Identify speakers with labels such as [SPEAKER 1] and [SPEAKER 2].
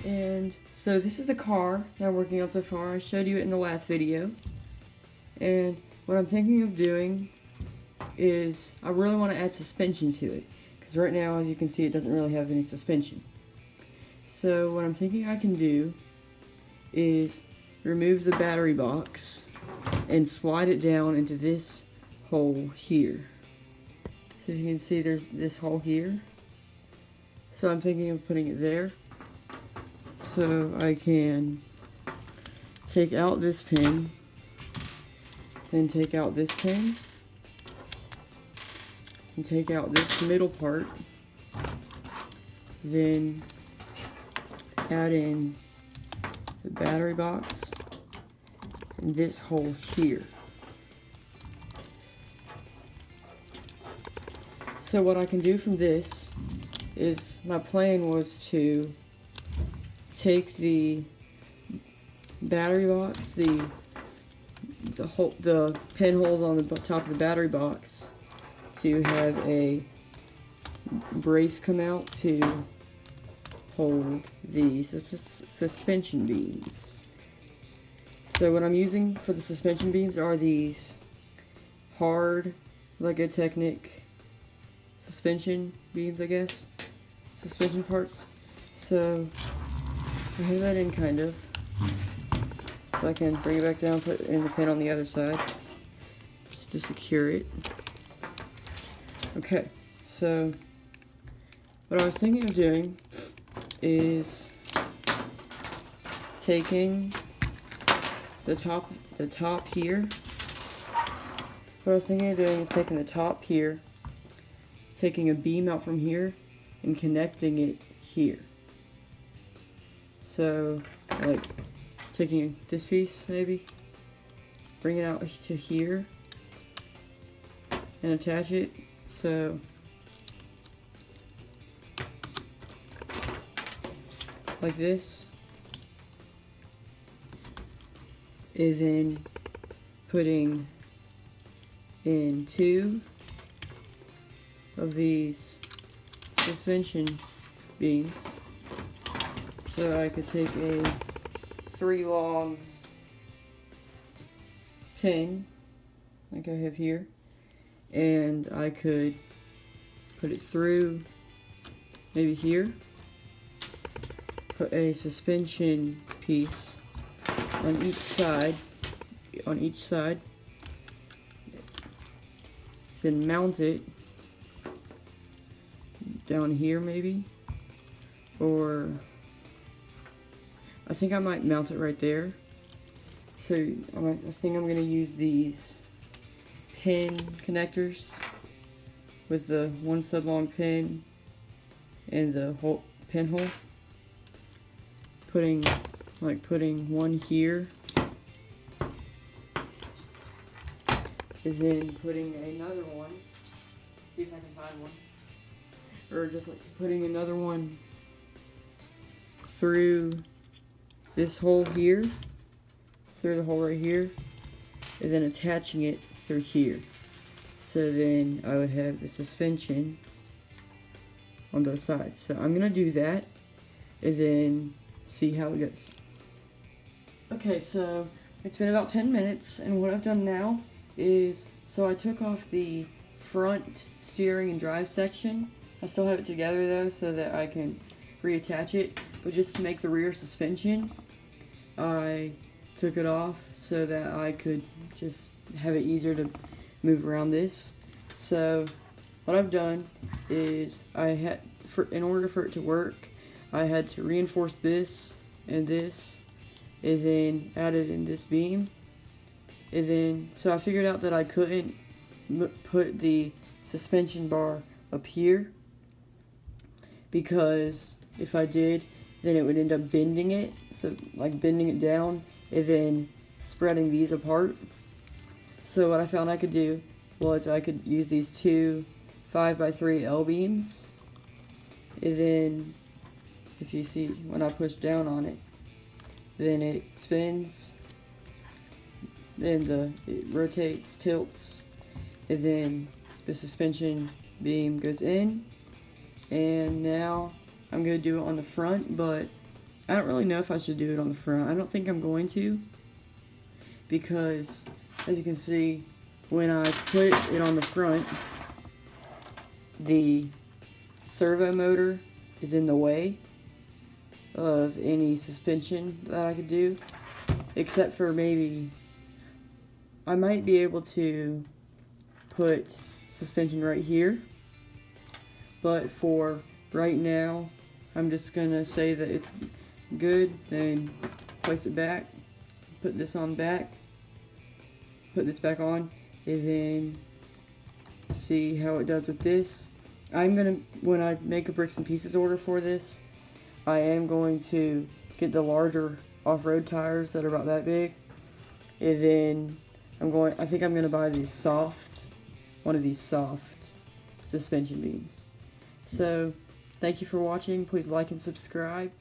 [SPEAKER 1] And so this is the car that I'm working on so far. I showed you it in the last video. And what I'm thinking of doing is I really want to add suspension to it. Because right now, as you can see, it doesn't really have any suspension. So what I'm thinking I can do is remove the battery box and slide it down into this hole here. So as you can see, there's this hole here. So I'm thinking of putting it there. So I can take out this pin, then take out this pin, and take out this middle part, then add in the battery box and this hole here. So what I can do from this is, my plan was to take the battery box, the pinholes on the top of the battery box, to have a brace come out to hold the suspension beams. So what I'm using for the suspension beams are these hard, like a Technic suspension beams, I guess. Suspension parts. So I have that in kind of. So I can bring it back down, put in the pin on the other side, just to secure it. Okay, so what I was thinking of doing is taking the top here. What I was thinking of doing is taking the top here, taking a beam out from here, and connecting it here. So, like, taking this piece, maybe, bring it out to here, and attach it. So, like this, and then putting in 2 of these suspension beams. So I could take a 3 long pin, like I have here, and I could put it through maybe here, put a suspension piece on each side, then mount it down here maybe, or I think I might mount it right there. So I think I'm going to use these pin connectors with the 1 stud long pin and the whole pinhole. Putting one here, and then putting another one. See if I can find one. Or just like putting another one through this hole here, through the hole right here, and then attaching it through here. So then I would have the suspension on both sides. So I'm gonna do that, and then see how it goes. Okay, so it's been about 10 minutes, and what I've done now is, so I took off the front steering and drive section. I still have it together though, so that I can reattach it, but just to make the rear suspension, I took it off so that I could just have it easier to move around this. So what I've done is, in order for it to work, I had to reinforce this, and then added in this beam, and then so I figured out that I couldn't put the suspension bar up here, because if I did, then it would end up bending it, so like bending it down and then spreading these apart. So what I found I could do was I could use these 2 5x3 L beams, and then if you see when I push down on it, then it spins, then it rotates, tilts, and then the suspension beam goes in. And now I'm going to do it on the front, but I don't really know if I should do it on the front. I don't think I'm going to, because as you can see, when I put it on the front, the servo motor is in the way of any suspension that I could do, except for maybe I might be able to put suspension right here, but for right now I'm just gonna say that it's good, then place it back, put this on back, put this back on, and then see how it does with this. I'm gonna, when I make a bricks and pieces order for this, I am going to get the larger off-road tires that are about that big, and then I think I'm gonna buy these one of these soft suspension beams. So thank you for watching. Please like and subscribe.